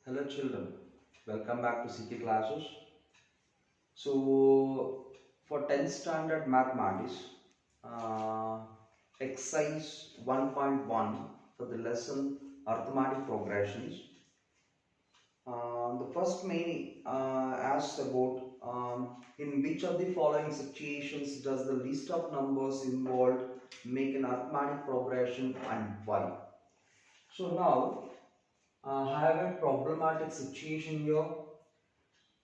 Hello children, welcome back to CK classes. So for 10th standard mathematics, uh, exercise 1.1 for the lesson arithmetic progressions. The first main asks about in which of the following situations does the list of numbers involved make an arithmetic progression and why? So now I have a problematic situation here.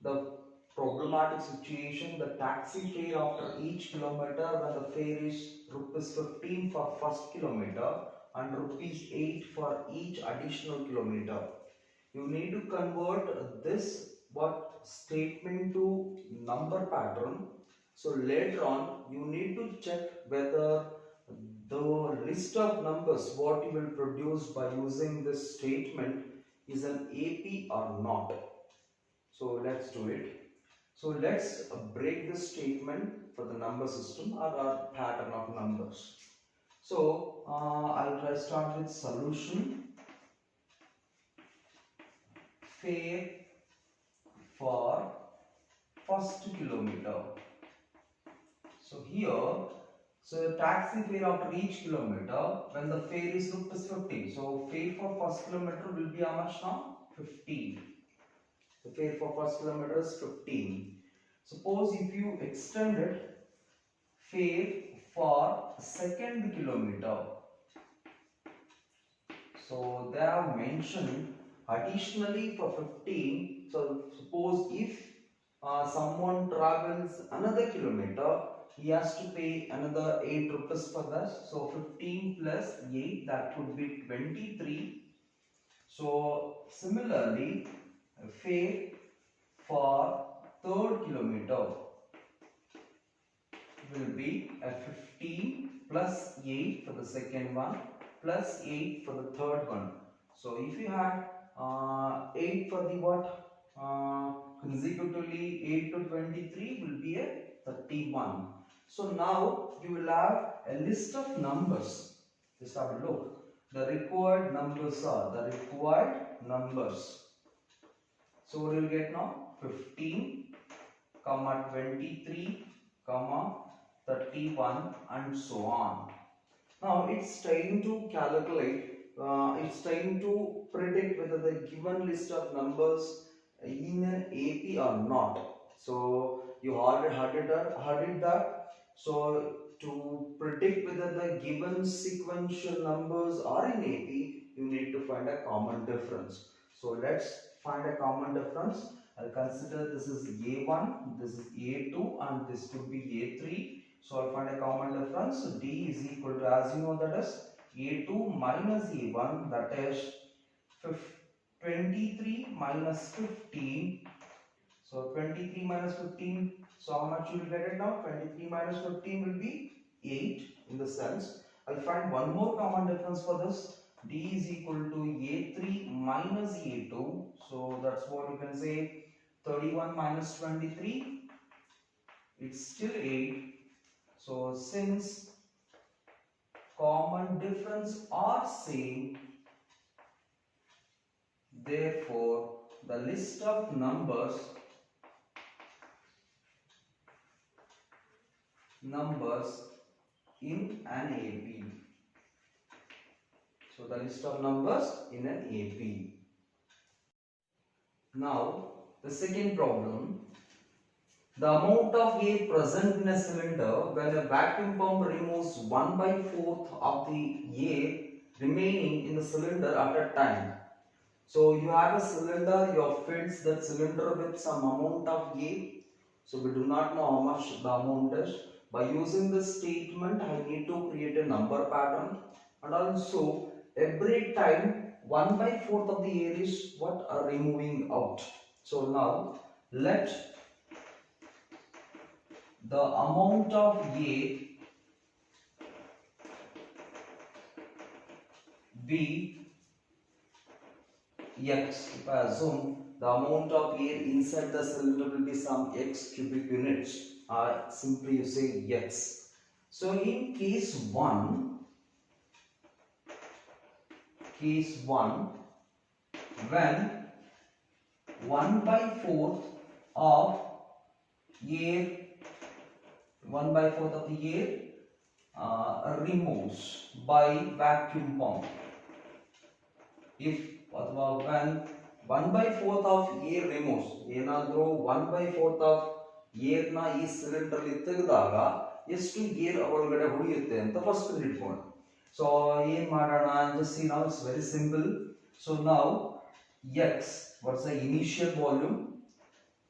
The problematic situation, the taxi fare after each kilometer when the fare is rupees 15 for first kilometer and rupees 8 for each additional kilometer. You need to convert this what statement to number pattern. So later on you need to check whether the list of numbers what you will produce by using this statement is an AP or not. So let's do it. So let's break this statement for the number system or our pattern of numbers. So I'll try start with solution. Fare for first kilometer. So here, so taxi fare after each kilometer when the fare is rupees 15. So fare for first kilometer will be how much now? 15. The fare for first kilometer is 15. Suppose if you extend it, fare for second kilometer. So they have mentioned additionally for 15. So suppose if someone travels another kilometer, he has to pay another 8 rupees for this. So 15 plus 8, that would be 23. So similarly, fare for third kilometer will be a 15 plus 8 for the second one plus 8 for the third one. So if you had 8 for the what consecutively 8 to 23 will be a 31. So now you will have a list of numbers. Just have a look. The required numbers are the required numbers. So what you will get now? 15, comma 23, comma 31 and so on. Now it's trying to calculate, it's trying to predict whether the given list of numbers in an AP or not. So you already heard it that. So to predict whether the given sequential numbers are in AP, you need to find a common difference. So let's find a common difference. I'll consider this is A1, this is A2 and this could be A3. So I'll find a common difference. So D is equal to, as you know, that is A2 minus A1, that is 23 minus 15. So 23 minus 15. So how much you will get it now? 23 minus 15 will be 8 in the sense. I'll find one more common difference for this. D is equal to A3 minus A2. So that's what you can say. 31 minus 23. It's still 8. So since common difference are same, therefore the list of numbers in an AP. So the list of numbers in an AP. Now the second problem. The amount of air present in a cylinder when a vacuum pump removes 1/4 of the air remaining in the cylinder at a time. So you have a cylinder, you have filled that cylinder with some amount of air. So we do not know how much the amount is. By using this statement, I need to create a number pattern, and also every time 1/4 of the air is what are removing out. So now let the amount of air be x. If I assume the amount of air inside the cylinder will be some x cubic units, or simply you say x. So in case 1, when 1 by 4th of air, 1 by 4th of the air removes by vacuum pump. If when 1 by 4th of air removes, ಏನಾದರೂ 1 by 4th of air ನ ಈ cylinder ಅಲ್ಲಿ ತೆಗೆದಾಗ ಎಷ್ಟು air ಒಳಗಡೆ ಉಳಿಯುತ್ತೆ ಅಂತ first ಇಟ್ಕೊಂಡು. ಸೊ ಏನ್ ಮಾಡೋಣ, just see now it's very simple. So now x, what's the initial volume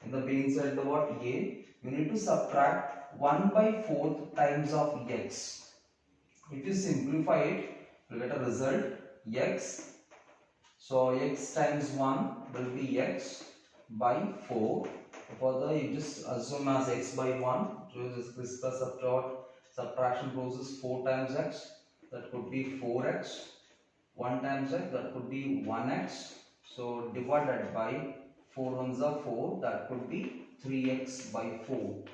in the being inside the what a, you need to subtract 1 by 4th times of x. If you simplify it, you get a result x. So x times 1 will be x by 4. Further, you just assume as x by 1. So this CRISPR subtraction process, 4 times x, that could be 4x. 1 times x, that could be 1x. So divided by 4 ones are 4, that could be 3x by 4.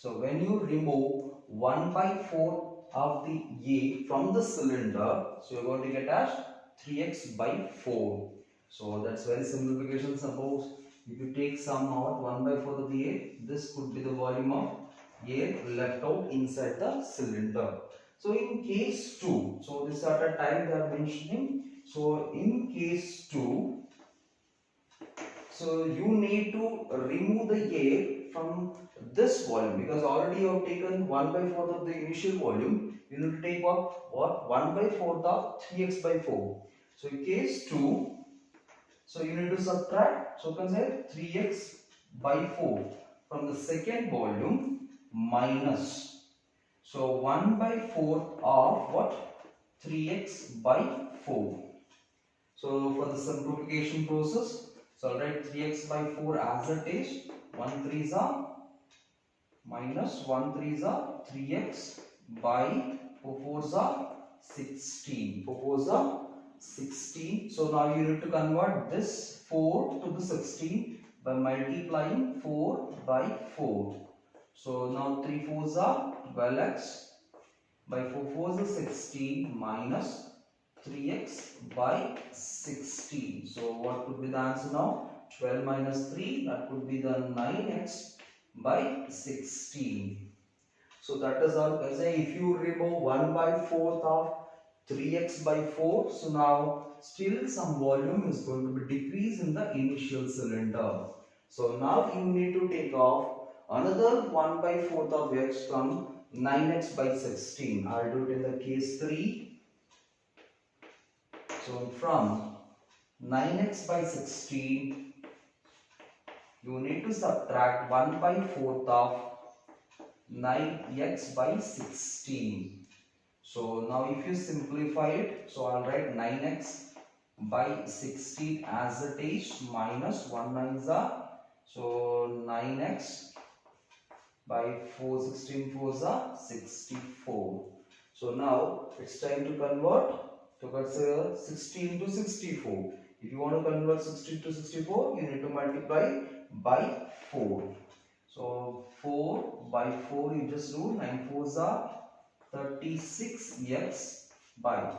So when you remove 1 by 4 of the A from the cylinder, so you are going to get as 3x by 4. So that's very simplification. Suppose if you take some out 1 by 4 of the air, this could be the volume of air left out inside the cylinder. So in case 2, so this at a time they are mentioning. So in case 2, so you need to remove the air from this volume, because already you have taken 1 by 4th of the initial volume. You need to take what 1 by 4th of 3x by 4. So in case 2, so you need to subtract, so you can say 3x by 4 from the second volume minus, so 1 by 4th of what 3x by 4. So for the simplification process, so I'll write 3x by 4 as it is. 1 3s are minus 1 3s are 3x by 4 4s are 16. 4 4s are 16. So now you need to convert this 4 to the 16 by multiplying 4 by 4. So now 3 4s are 12x by 4 4s are 16 minus 3x by 16. So what could be the answer now? 12 minus 3, that could be the 9x by 16. So that is all. Say if you remove 1 by 4th of 3x by 4, so now still some volume is going to be decreased in the initial cylinder. So now you need to take off another 1 by 4th of x from 9x by 16. I'll do it in the case 3. So from 9x by 16, you need to subtract 1 by 4th of 9x by 16. So now if you simplify it, so I'll write 9x by 16 as it is minus 1 9s are, so 9x by 4 16 4s are 64. So now it's time to convert. So let's say 16 to 64. If you want to convert 16 to 64, you need to multiply by 4. So 4 by 4, you just do 9 4s are 36x by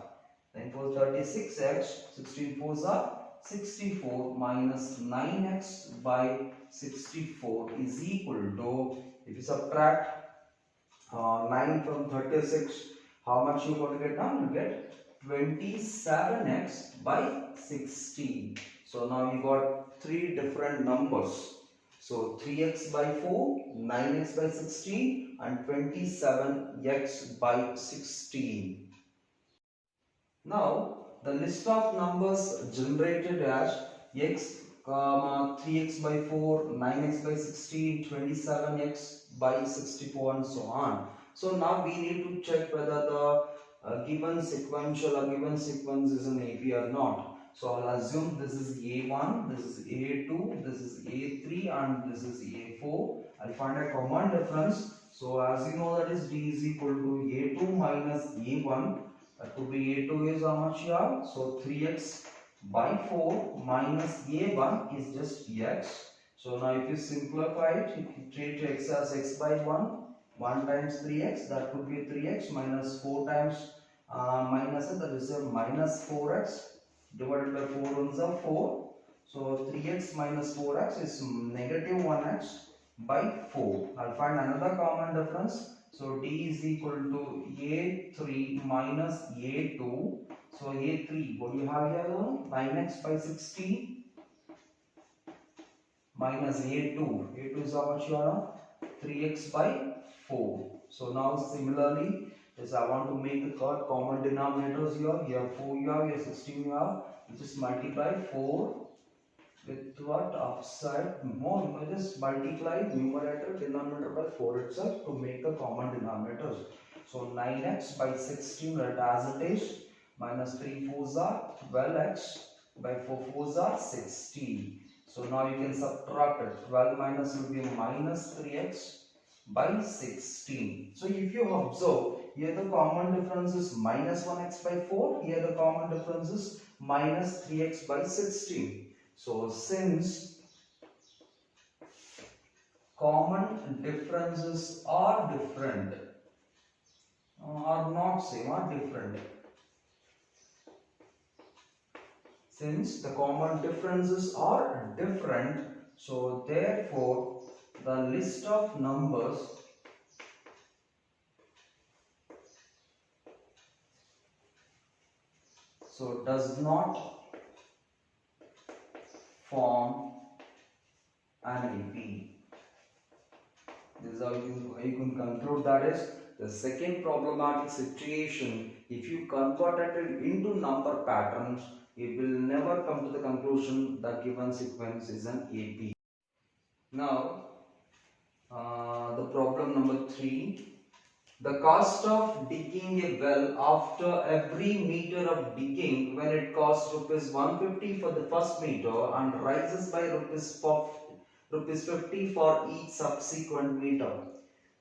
9 4 36x, 16 4s are 64 minus 9x by 64 is equal to, if you subtract 9 from 36, how much you going to get now? You get 27x by 16. So now you got three different numbers. So 3x by 4, 9x by 16 and 27x by 16. Now the list of numbers generated as x, 3x by 4, 9x by 16, 27x by 64 and so on. So now we need to check whether the given sequential or given sequence is an AP or not. So I'll assume this is A1, this is A2, this is A3 and this is A4. I'll find a common difference. So as you know, that is D is equal to A2 minus A1. That could be A2 is how much here? So 3x by 4 minus A1 is just x. So now if you simplify it, if you treat x as x by 1 times 3x, that could be 3x minus 4 times minus it, that is a minus 4x divided by 4 ones are 4. So 3x minus 4x is negative 1x by 4. I'll find another common difference. So d is equal to a3 minus a2. So a3, what do you have here? 9x by 16 minus a2. a2 is how much you are? 3x by 4. So now similarly, as I want to make the third common denominators here. Here 4 you have, here 16 you have. You just multiply 4 with what upside more, just multiply numerator denominator by 4 itself to make the common denominators. So 9x by 16, write as it is, minus 3 4s are 12x by 4 4s are 16. So now you can subtract it. 12 minus will be minus 3x by 16. So if you observe, here the common difference is minus 1x by 4, here the common difference is minus 3x by 16. So since common differences are different, are not same, are different. Since the common differences are different, so therefore the list of numbers so does not form an AP. This is how you can conclude that is the second problematic situation. If you convert it into number patterns, you will never come to the conclusion that given sequence is an AP. Now, the problem number 3. The cost of digging a well after every meter of digging, when it costs rupees 150 for the first meter and rises by rupees 50 for each subsequent meter.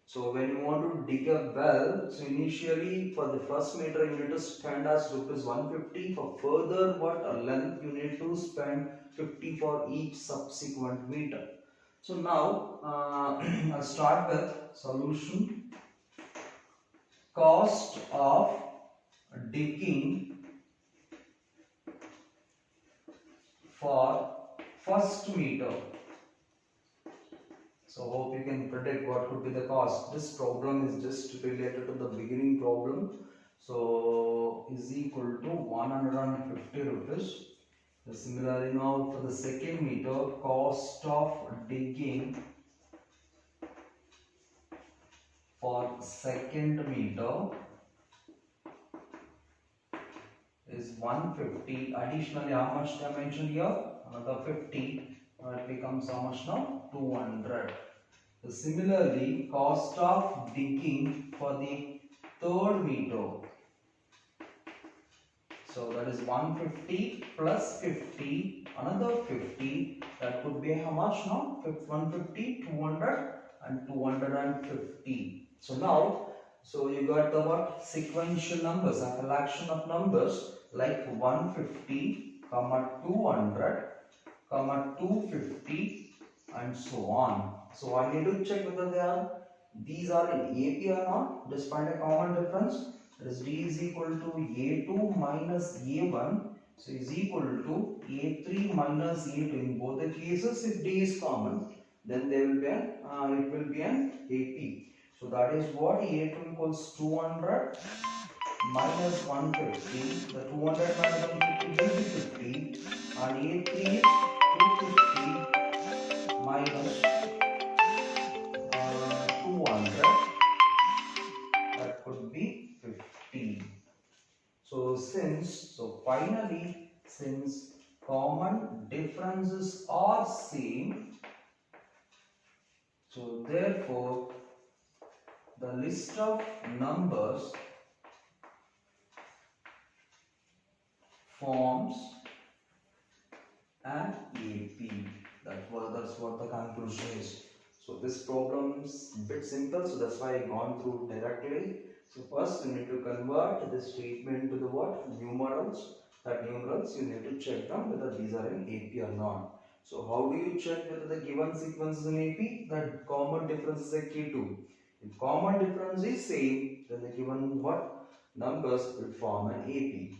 So when you want to dig a well, so initially for the first meter you need to spend as rupees 150. For further what length you need to spend 50 for each subsequent meter. So now I'll start with solution. Cost of digging for first meter. So hope you can predict what could be the cost. This problem is just related to the beginning problem. So is equal to 150 rupees. So similarly now for the second meter, cost of digging for second meter is 150. Additionally, how much I mentioned here? Another 50. It becomes how much now? 200. So similarly, cost of digging for the third meter. So that is 150 plus 50, another 50. That could be how much now? 150, 200 and 250. So now, so you got the what? Sequential numbers, a collection of numbers like 150, 200, 250 and so on. So I need to check whether these are in AP or not. Just find a common difference. That is D is equal to A2 minus A1. So is equal to A3 minus A2. In both the cases, if D is common, then there will be it will be an AP. So that is what A2 equals 200 minus 150. The 200 minus 150 will be 50, and A3 is 250 minus 200. That could be 50. So finally, since common differences are same, so therefore the list of numbers forms an AP. That's what the conclusion is. So this problem is a bit simple, so that's why I gone through directly. So first you need to convert this statement to the what? Numerals. That numerals you need to check them whether these are in AP or not. So how do you check whether the given sequence is in AP? That common difference is a K2. If common difference is same, then the given what? Numbers will form an AP.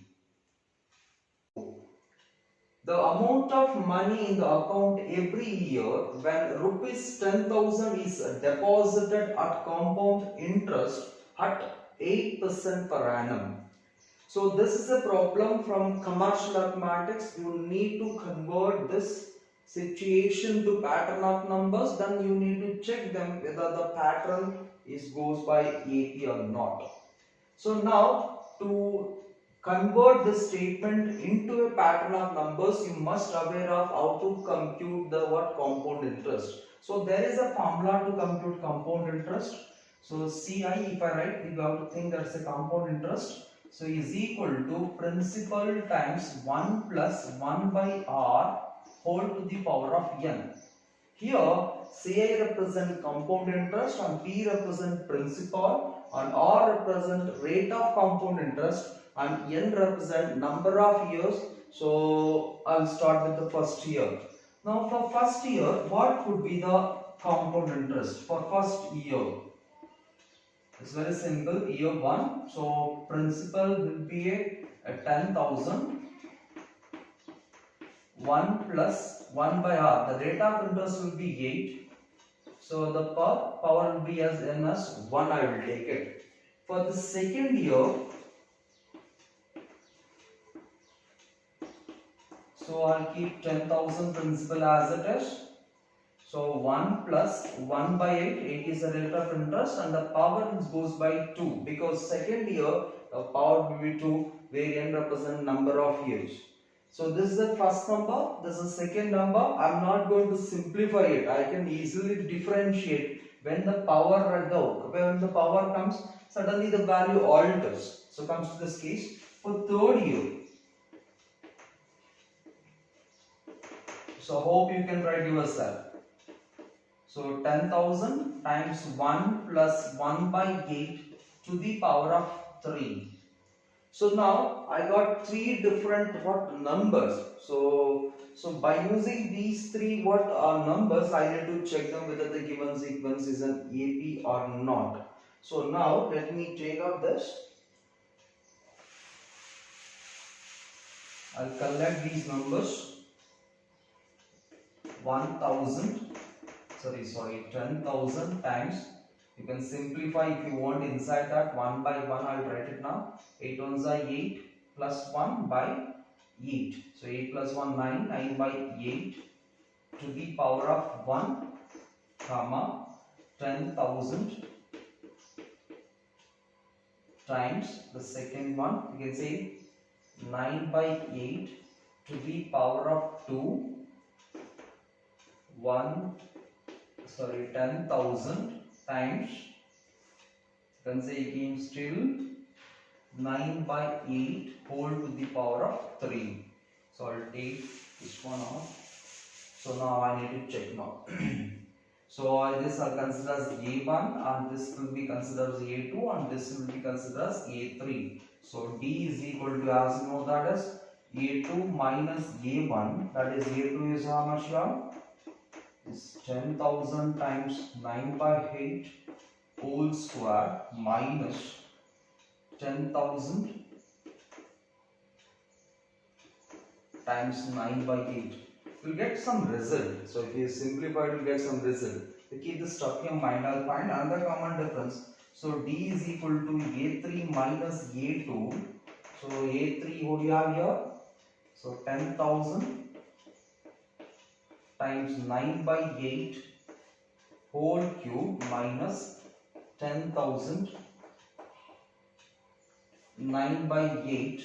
the amount of money in the account every year when rupees 10,000 is deposited at compound interest at 8% per annum. So this is a problem from commercial mathematics. You need to convert this situation to pattern of numbers. Then you need to check them whether the pattern is goes by AP or not. So now to convert this statement into a pattern of numbers, you must aware of how to compute the what compound interest. So there is a formula to compute compound interest. So CI, if I write, you have to think that's a compound interest. So is equal to principal times 1 plus 1 by R whole to the power of n. Here CI represent compound interest and P represent principal and R represent rate of compound interest and n represent number of years. So I'll start with the first year. Now for first year, what could be the compound interest for first year? It's very simple. Year 1, so principal will be a 10,000. 1 plus 1 by R. The rate of interest will be 8. So the power will be as n as 1. I will take it. For the second year, so I'll keep 10,000 principal as it is. So 1 plus 1 by 8, 8 is the rate of interest and the power goes by 2 because second year the power will be 2 where n represent number of years. So this is the first number, this is the second number. I am not going to simplify it. I can easily differentiate when the power when the power comes, suddenly the value alters. So comes to this case for third year. So hope you can write yourself. So 10,000 times 1 plus 1 by 8 to the power of 3. So now I got three different numbers. So by using these three numbers, I need to check them whether the given sequence is an AP or not. So now let me take out this. I'll collect these numbers. 10,000 times, you can simplify if you want inside that 1 by 1. I'll write it now. 8 ones are 8 plus 1 by 8. So 8 plus 1 9, 9 by 8 to the power of 1 comma 10,000 times the second one. You can say 9 by 8 to the power of 2 10,000 times, you can say again still 9 by 8 whole to the power of 3. So I'll take this one off. So now I need to check now. So this I'll consider as A1 and this will be considered as A2 and this will be considered as A3. So D is equal to, as you know, that is A2 minus A1, that is A2 is how much now? Is 10,000 times 9 by 8 whole square minus 10,000 times 9 by 8. You'll get some result. So if you simplify, you'll get some result. To keep this stuff in your mind, I'll find another common difference. So D is equal to A3 minus A2. So A3, what do you have here? So 10,000 times 9 by 8 whole cube minus 10,000 9 by 8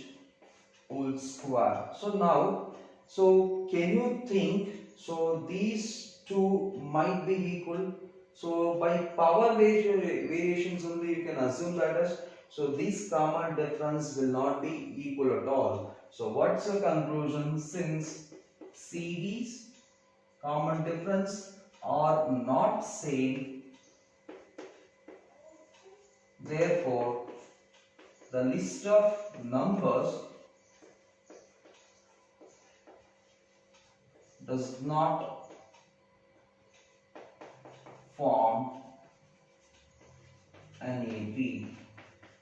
whole square. So now, so can you think, so these two might be equal. So by power variations only you can assume that is, so this common difference will not be equal at all. So what's your conclusion? Since CDs common difference are not same, therefore the list of numbers does not form an AP.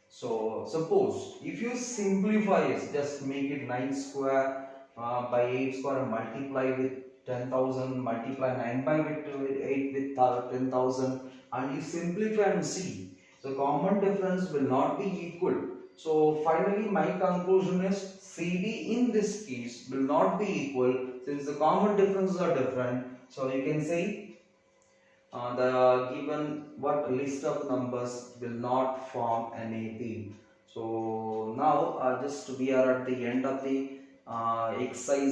So suppose if you simplify it, just make it 9 square by 8 square, multiply with 10,000, multiply 9 by with 8 with 10,000, and you simplify and see the common difference will not be equal. So finally my conclusion is CD in this case will not be equal since the common differences are different. So you can say the given what list of numbers will not form anything. So now just we are at the end of the exercise.